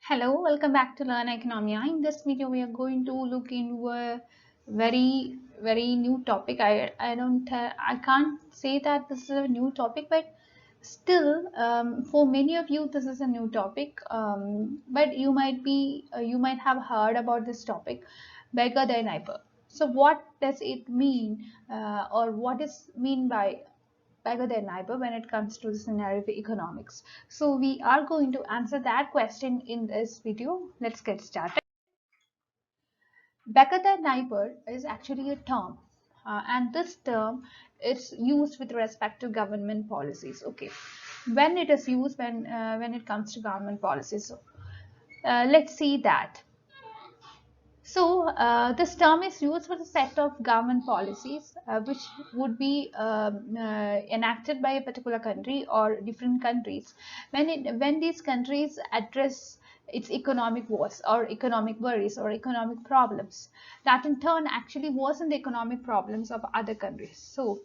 Hello, welcome back to Learn Oikonomia. In this video, we are going to look into a very new topic. I can't say that this is a new topic, but still, for many of you, this is a new topic. But you might have heard about this topic, beggar thy neighbor. So, what does it mean, or what is mean by beggar their neighbor when it comes to the scenario of economics? So we are going to answer that question in this video. Let's get started. Beggar their neighbor is actually a term, and this term is used with respect to government policies. Okay, when it is used when it comes to government policies. So let's see that. So, this term is used for the set of government policies which would be enacted by a particular country or different countries when these countries address its economic woes or economic worries or economic problems that in turn actually worsen the economic problems of other countries. So,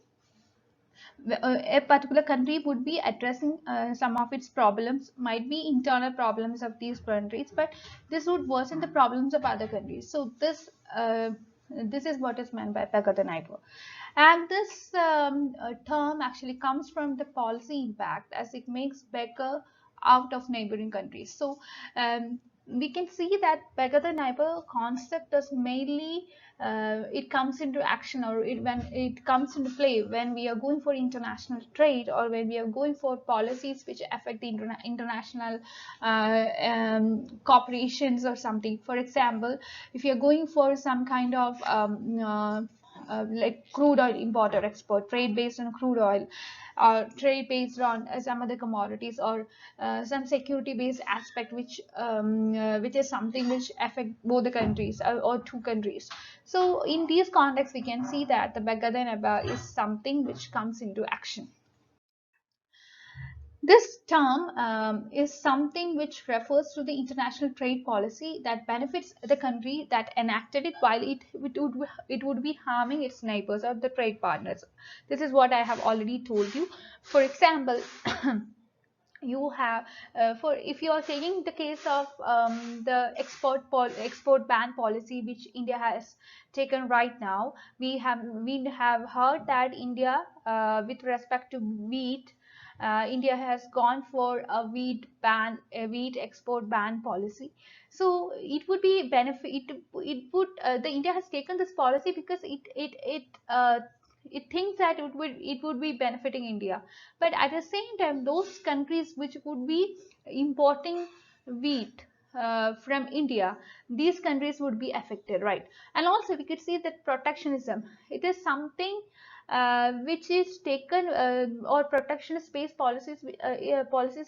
a particular country would be addressing some of its problems, might be internal problems of these countries, but this would worsen the problems of other countries. So this is what is meant by beggar the neighbor. And this term actually comes from the policy impact, as it makes beggar out of neighboring countries. So we can see that beggar the neighbor concept is mainly it comes into action, or when it comes into play when we are going for international trade, or when we are going for policies which affect the international corporations or something. For example, if you're going for some kind of like crude oil import or export, trade based on crude oil, or trade based on some other commodities, or some security based aspect which is something which affect both the countries, or two countries. So in these contexts we can see that the beggar than ever is something which comes into action. This term is something which refers to the international trade policy that benefits the country that enacted it, while it would be harming its neighbors or the trade partners. This is what I have already told you. For example, you have for if you are taking the case of the export ban policy which India has taken right now, we have heard that India, with respect to wheat, India has gone for a wheat export ban policy. So it would be benefit. It would the India has taken this policy because it thinks that it would be benefiting India. But at the same time, those countries which would be importing wheat from India, these countries would be affected, right? And also we could see that protectionism, it is something which is taken, or protectionist based policies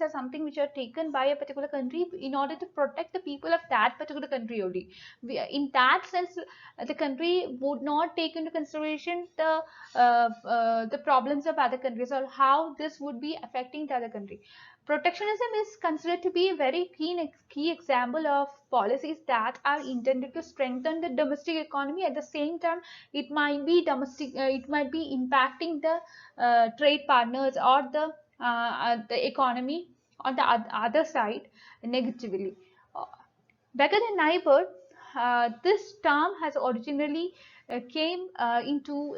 are something which are taken by a particular country in order to protect the people of that particular country only. In that sense, the country would not take into consideration the problems of other countries, or how this would be affecting the other country. Protectionism is considered to be a very key example of policies that are intended to strengthen the domestic economy. At the same time, it might be impacting the trade partners or the economy on the other side negatively. Uh, Beggar than neighbor, this term has originally came into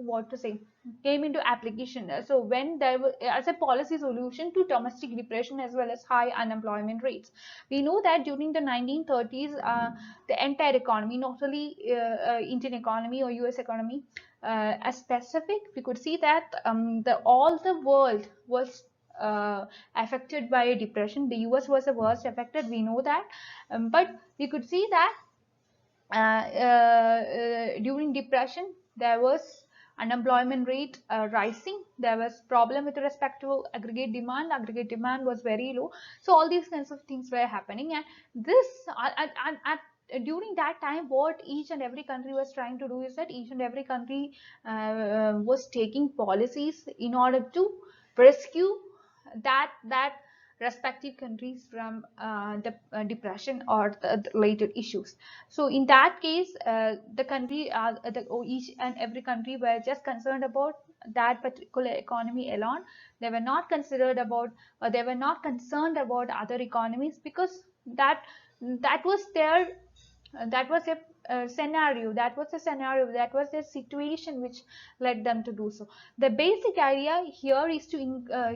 what to say came into application. So when there was as a policy solution to domestic depression as well as high unemployment rates. We know that during the 1930s, the entire economy, not only Indian economy or US economy, as specific, we could see that all the world was affected by a depression. The US was the worst affected, we know that, but we could see that during depression there was unemployment rate rising. There was problem with respect to aggregate demand was very low. So all these kinds of things were happening, and this during that time, what each and every country was trying to do is that each and every country was taking policies in order to rescue that respective countries from the depression or the related issues. So in that case, each and every country were just concerned about that particular economy alone. They were not considered about, or they were not concerned about other economies, because that was their that was a scenario, that was a situation which led them to do so. The basic idea here is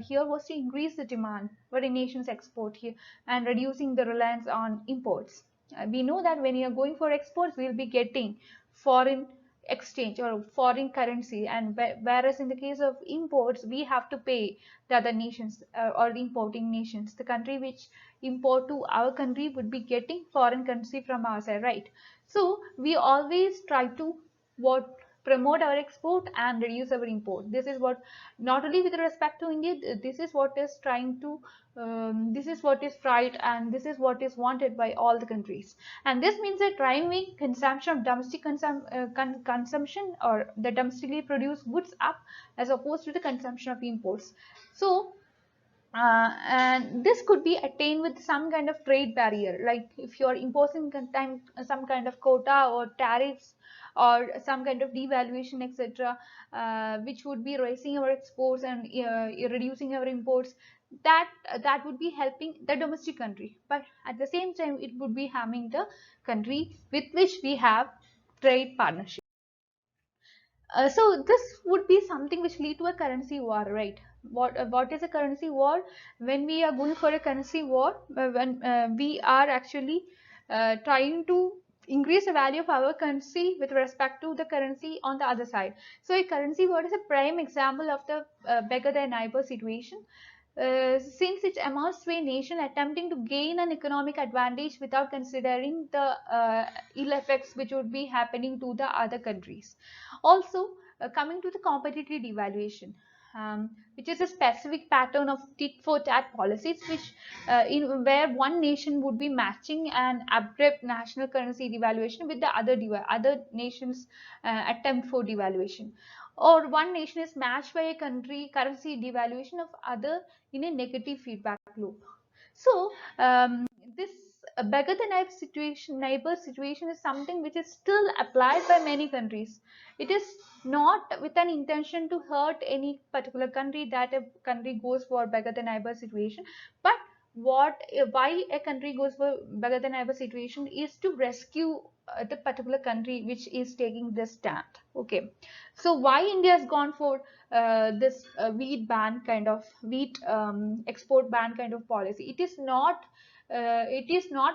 here was to increase the demand for a nation's export here and reducing the reliance on imports. We know that when you are going for exports, we will be getting foreign exchange or foreign currency, and whereas in the case of imports, we have to pay the other nations, or importing nations. The country which import to our country would be getting foreign currency from our side, right? So we always try to what promote our export and reduce our import. This is what, not only with respect to India, this is what is trying to this is what is right, and this is what is wanted by all the countries. And this means that driving consumption of domestic consumption, or the domestically produced goods up, as opposed to the consumption of imports. So and this could be attained with some kind of trade barrier, like if you're imposing some kind of quota or tariffs, or some kind of devaluation, etc., which would be raising our exports and reducing our imports. That would be helping the domestic country, but at the same time it would be harming the country with which we have trade partnership. So this would be something which lead to a currency war, right? What is a currency war? When we are going for a currency war, when we are actually trying to increase the value of our currency with respect to the currency on the other side. So a currency war is a prime example of the beggar thy neighbor situation. Since it amounts to a nation attempting to gain an economic advantage without considering the ill effects which would be happening to the other countries. Also, coming to the competitive devaluation, which is a specific pattern of tit for tat policies, which where one nation would be matching an abrupt national currency devaluation with the other nations' attempt for devaluation, or one nation is matched by a country currency devaluation of other in a negative feedback loop. So this beggar the neighbor situation is something which is still applied by many countries. It is not with an intention to hurt any particular country that a country goes for beggar the neighbor situation, but why a country goes for beggar the neighbor situation is to rescue the particular country which is taking this stand. Okay, so why India has gone for this wheat export ban kind of policy? It is not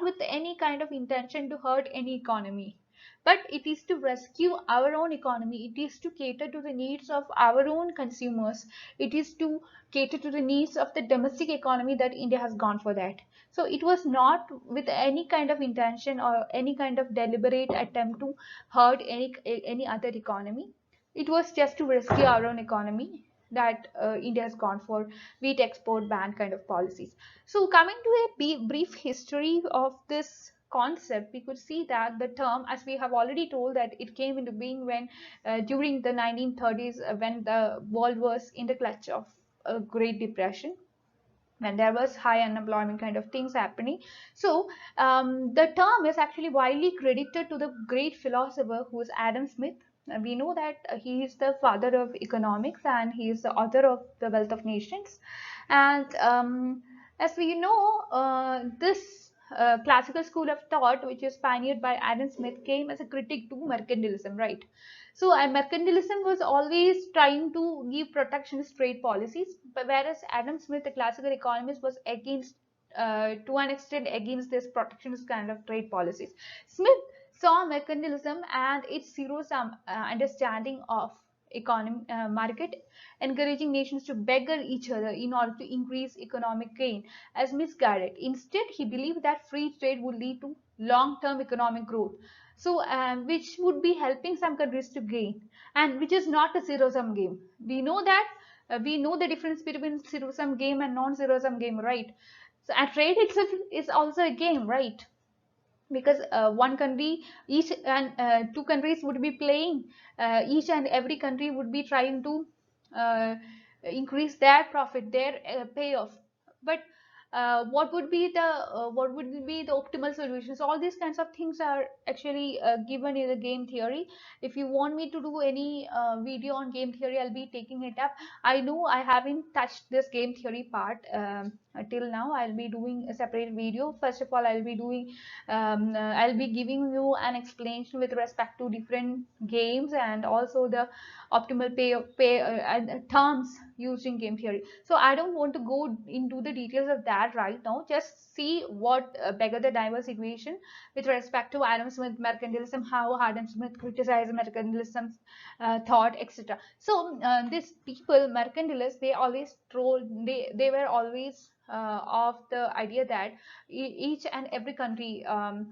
with any kind of intention to hurt any economy, but it is to rescue our own economy. It is to cater to the needs of our own consumers. It is to cater to the needs of the domestic economy that India has gone for that. So it was not with any kind of intention or any kind of deliberate attempt to hurt any other economy. It was just to rescue our own economy that India has gone for wheat export ban kind of policies. So coming to a brief history of this concept, we could see that the term, as we have already told, that it came into being when during the 1930s, when the world was in the clutch of a Great Depression, when there was high unemployment kind of things happening. So the term is actually widely credited to the great philosopher who is Adam Smith. We know that he is the father of economics and he is the author of The Wealth of Nations. And as we know, this classical school of thought, which is pioneered by Adam Smith, came as a critic to mercantilism, right? So, mercantilism was always trying to give protectionist trade policies, but whereas Adam Smith, the classical economist, was against, to an extent, against this protectionist kind of trade policies. Smith saw mercantilism and its zero-sum understanding of economy market, encouraging nations to beggar each other in order to increase economic gain, as misguided. Instead, he believed that free trade would lead to long-term economic growth, so which would be helping some countries to gain, and which is not a zero-sum game. We know that we know the difference between zero-sum game and non-zero-sum game, right? So a trade itself is also a game, right? Because one country, each and two countries would be playing, each and every country would be trying to uh, increase their profit, their payoff. But what would be the optimal solutions. All these kinds of things are actually given in the game theory. If you want me to do any video on game theory, I'll be taking it up. I know I haven't touched this game theory part till now. I'll be doing a separate video. First of all, I'll be giving you an explanation with respect to different games, and also the optimal terms used in game theory. So I don't want to go into the details of that right now. Just see what Beggar the Neighbor situation with respect to Adam Smith mercantilism, how Adam Smith criticized mercantilism thought, etc. So these people mercantilists, they always troll, they were always of the idea that each and every country,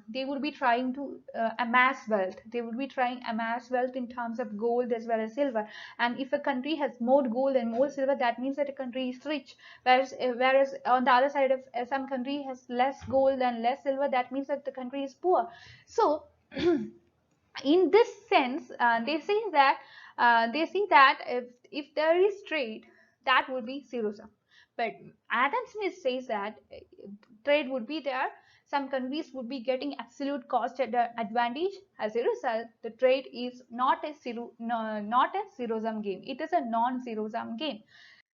they would be trying to amass wealth. They would be trying amass wealth in terms of gold as well as silver. And if a country has more gold and more silver, that means that a country is rich. Whereas on the other side, if some country has less gold and less silver, that means that the country is poor. So in this sense, they see that if there is trade, that would be zero sum. But Adam Smith says that trade would be there. Some countries would be getting absolute cost advantage. As a result, the trade is not a zero sum game. It is a non-zero sum game.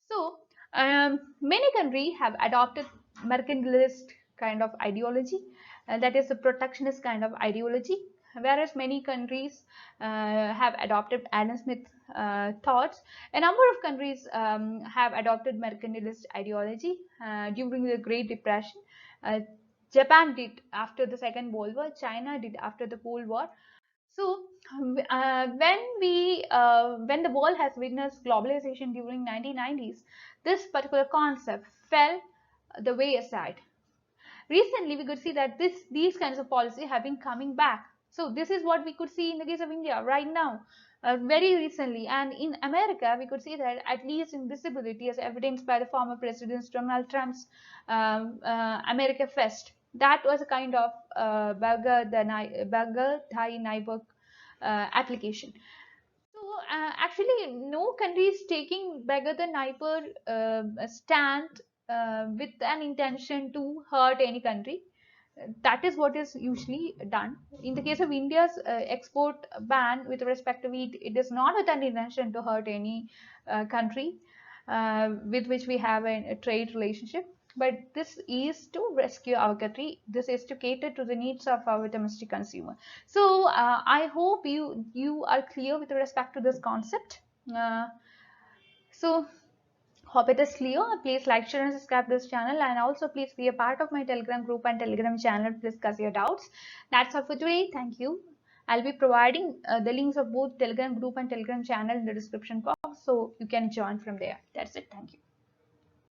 So many countries have adopted mercantilist kind of ideology, that is the protectionist kind of ideology, whereas many countries have adopted Adam Smith thoughts. A number of countries have adopted mercantilist ideology during the Great Depression. Japan did after the Second World War. China did after the Cold War. So when the world has witnessed globalization during 1990s, this particular concept fell the way aside. Recently, we could see that these kinds of policy have been coming back. So this is what we could see in the case of India right now, very recently. And in America, we could see that at least in visibility, as evidenced by the former President Donald Trump's America Fest. That was a kind of Beggar Thy Neighbor application. So actually, no country is taking Beggar the Neighbor stand with an intention to hurt any country. That is what is usually done. In the case of India's export ban with respect to wheat, it is not with an intention to hurt any country with which we have a trade relationship. But this is to rescue our country. This is to cater to the needs of our domestic consumer. So I hope you are clear with respect to this concept. So hope it is clear. Please like, share and subscribe to this channel, and also please be a part of my Telegram group and Telegram channel. Please discuss your doubts. That's all for today. Thank you. I'll be providing the links of both Telegram group and Telegram channel in the description box, so you can join from there. That's it. Thank you.